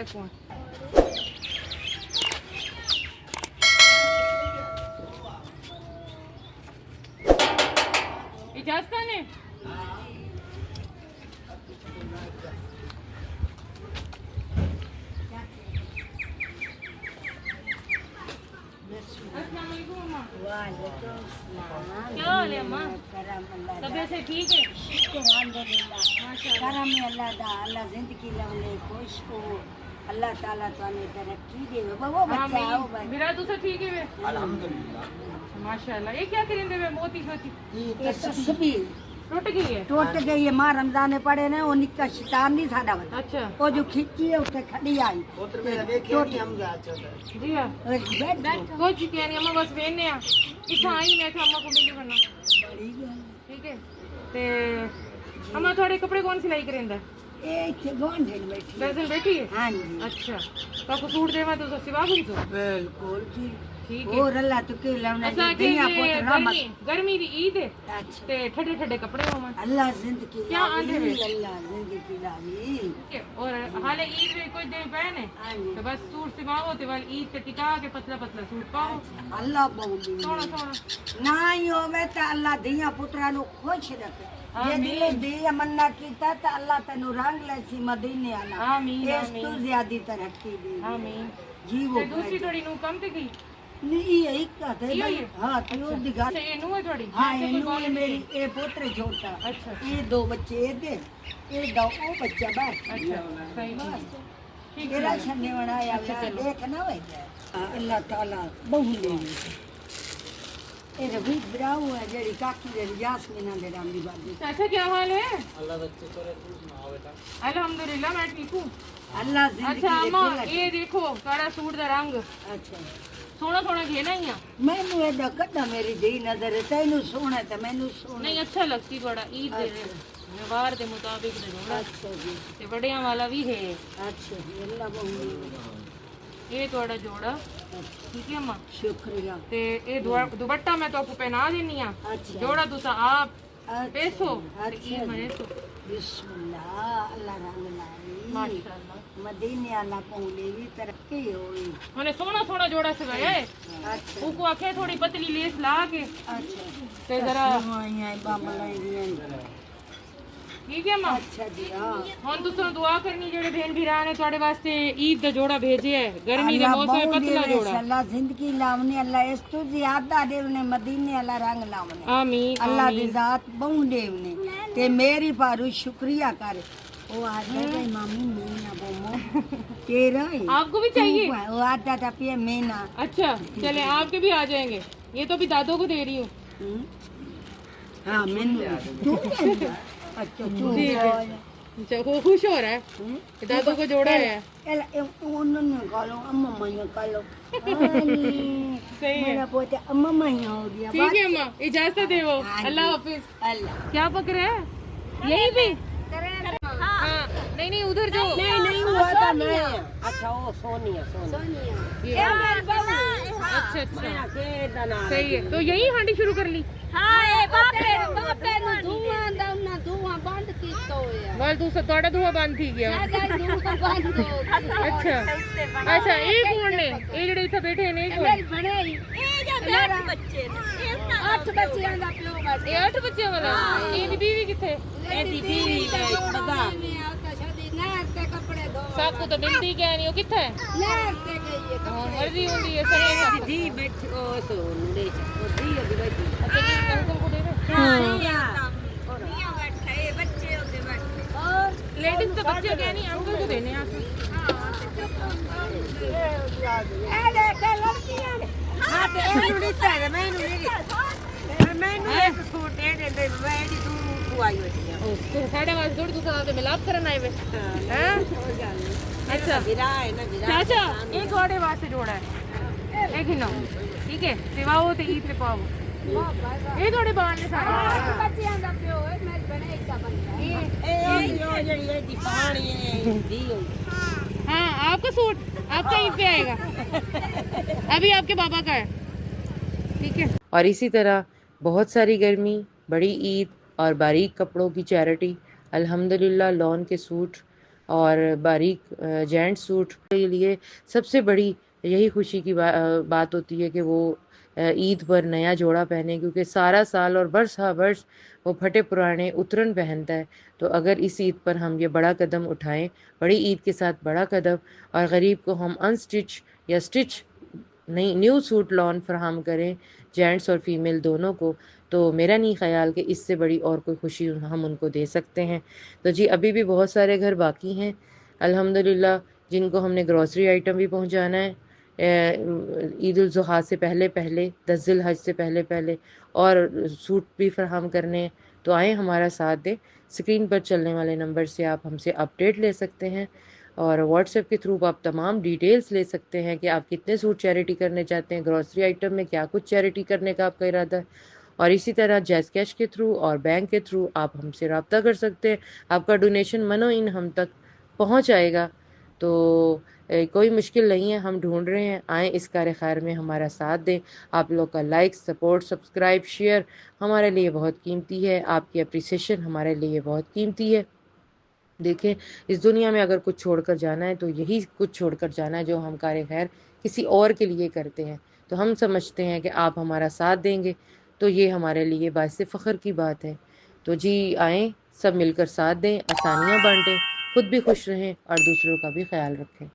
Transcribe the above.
कौन इजाजत ने क्या हाल है अम्मा? तबीयत से ठीक है? करम अल्लाह दा, अल्लाह जिंदगी लवले खुश हो, अल्लाह ताला ताने तरक्की दे। वो बच्चा आओ भाई मेरा दूसरा ठीक है वे अल्हम्दुलिल्लाह माशाल्लाह। ये क्या करेंगे वे मोती छोती ये तस्बी टूट गई है? टूट गई है। मां रमजान ने पढ़े ने वो निक्का शैतान नहीं साडा वाला अच्छा वो जो खिंची है उससे खड़ी आई जी हाँ कुछ क्या नहीं अम्मा बस वेने आ इतना आई मैं अम्मा को मिली बनना ठीक है ते अम्मा थोड़े कपड़े कौन सिलाई करेंदा दर्जन बैठी है? हाँ जी अच्छा तो आपको सूट देवा तो सिवा दूं तो बिल्कुल जी ठीक है। और अल्लाह तो के लावना अच्छा कि गर्मी दी ईद है अच्छा ते ठंडे ठंडे कपड़े हो मन अल्लाह जिंदगी क्या आंधे में? अल्लाह जिंदगी लावी और हाले ईद में कुछ दिन पहने हाँ जी तो बस सूट सिवाओ ते वाल ईद ते टिका के पतला पतला सूट पाओ अल्लाह बहुली सोना सोना ना ही होवे तो अल्लाह धिया पुत्रा नु खुश रखे जे दिले दिया मन्ना कीता तो अल्लाह तेनु रंग लेसी मदीने आला आमीन इस तू ज्यादा तरक्की दे आमीन जीवो ते दूसरी थोड़ी नु कम ते गई नहीं ये का थे हां तो दिखा अच्छा ये नु है थोड़ी हां ये नु है मेरी ये पुत्र छोटा अच्छा ये दो बच्चे ये दे ये दो ओ बच्चा बाहर अच्छा सही बात ठीक तेरा है छन्ने बनाया देख ना वे अल्लाह ताला बहु ले ए रवि ब्राउ है जेडी काकी दे यास्मीना दे रामदी बाजी चाचा क्या हाल है? अल्लाह बच्चे करे तू सुनाओ बेटा अल्हम्दुलिल्लाह मैं ठीक हूं अल्लाह जिंदगी अच्छा अम्मा ये देखो सारा सूट दा रंग अच्छा सोना सोना घेना ही आ मैनू एडा कड्डा मेरी दी नजर है तैनू सोना ते मैनू सोना नहीं अच्छा लगती बड़ा ईद दे व्यवहार के मुताबिक दे दो अच्छा जी ते बड़ियां वाला भी है अच्छा जी अल्लाह बहु ये थोड़ा जोड़ा ठीक है अम्मा शुक्रिया ते ये दुपट्टा मैं तो आपको पहना देनी आ अच्छा जोड़ा तुसा आप पैसो अच्छा मने तो बिस्मिल्लाह अल्लाह रंग लाई माशाल्लाह मदीने आला पहुले भी तरक्की होई मैंने सोना सोना जोड़ा सगाया है अच्छा उनको आखे थोड़ी पतली लेस ला के अच्छा ते जरा आईया बाबा लाई ठीक है अम्मा अच्छा जी हां हुन तुसां दुआ करनी जेड़े बहन भरा ने ਤੁਹਾਡੇ वास्ते ईद दा जोड़ा भेजे है गर्मी दे मौसम में पतला जोड़ा अल्लाह जिंदगी लावने अल्लाह इस तो ज्यादा देवने मदीने अल्लाह रंग लावने आमीन अल्लाह दी जात बहु देवने ते मेरी पारू शुक्रिया कर वो आजा गई मामी मीना बोमो तेरा आपको भी चाहिए वो आटा टपिए मीना अच्छा चले आपके भी आ जाएंगे ये तो भी दादों को दे रही हूँ हाँ मैंने तू क्या अच्छा अच्छा वो खुश हो रहा है दादों को जोड़ा है उन्होंने कालो अम्मा मैया कालो सही है मेरा पोते अम्मा मैया हो गया ठीक है अम्मा इजाजत दे वो अल्लाह हाफिज अल्लाह क्या पक रहा है यही भी हाँ नहीं नहीं उधर जो नहीं हुआ था मैं अच्छा वो सोनिया सोनिया अच्छा अच्छा सही है तो यही हांडी शुरू कर ली बस दूसरा थोड़ा धुआं बंद थी गया अच्छा अच्छा ये कौन ने ये जेडे इथे बैठे ने कौन ये 8 बच्चे वाला इहदी बीवी किथे सबको तो मिलती क्या नहीं वो किथे मर्जी होंदी है सही दी बैठ ओ सोने ओ दी अभी बैठी अच्छा ये अंकल को दे लेडीज तो बच्चे क्या नहीं अंकल को देने आते साढ़े पास दूर दूसरा मिलाप करना है अच्छा चाचा एक थोड़े वास्ते जोड़ा है एक ही ना ठीक है सिवाओ तो ईद पे पाओ ये थोड़े बाहर ने हाँ आपका सूट आपका ईद पे आएगा अभी आपके बाबा का है ठीक है। और इसी तरह बहुत सारी गर्मी, बड़ी ईद और बारीक कपड़ों की चैरिटी, अल्हम्दुलिल्लाह लॉन के सूट और बारीक जेंट्स सूट के लिए सबसे बड़ी यही खुशी की बात होती है कि वो ईद पर नया जोड़ा पहने, क्योंकि सारा साल और बरस हा बरस वो फटे पुराने उतरन पहनता है। तो अगर इस ईद पर हम ये बड़ा कदम उठाएं, बड़ी ईद के साथ बड़ा कदम, और गरीब को हम अनस्टिच या स्टिच नई न्यू सूट लॉन फराहम करें, जेंट्स और फीमेल दोनों को, तो मेरा नहीं ख्याल कि इससे बड़ी और कोई खुशी हम उनको दे सकते हैं। तो जी अभी भी बहुत सारे घर बाकी हैं अल्हम्दुलिल्लाह, जिनको हमने ग्रॉसरी आइटम भी पहुंचाना है ईद उल जुहा से पहले पहले, 10 जिलहज से पहले पहले, और सूट भी फराहम करने हैं। तो आए हमारा साथ दें। स्क्रीन पर चलने वाले नंबर से आप हमसे अपडेट ले सकते हैं, और व्हाट्सएप के थ्रू आप तमाम डिटेल्स ले सकते हैं कि आप कितने सूट चैरिटी करने चाहते हैं, ग्रॉसरी आइटम में क्या कुछ चैरिटी करने का आपका इरादा है। और इसी तरह जैज़ कैश के थ्रू और बैंक के थ्रू आप हमसे रब्ता कर सकते हैं। आपका डोनेशन मनो इन हम तक पहुंच आएगा। तो कोई मुश्किल नहीं है, हम ढूंढ रहे हैं। आएँ इस कार्य खैर में हमारा साथ दें। आप लोग का लाइक, सपोर्ट, सब्सक्राइब, शेयर हमारे लिए बहुत कीमती है। आपकी अप्रिसिएशन हमारे लिए बहुत कीमती है। देखें, इस दुनिया में अगर कुछ छोड़कर जाना है तो यही कुछ छोड़कर जाना है जो हम कार्य खैर किसी और के लिए करते हैं। तो हम समझते हैं कि आप हमारा साथ देंगे, तो ये हमारे लिए बाइस फ़ख्र की बात है। तो जी आएँ, सब मिलकर साथ दें, आसानियाँ बाँटें, खुद भी खुश रहें और दूसरों का भी ख्याल रखें।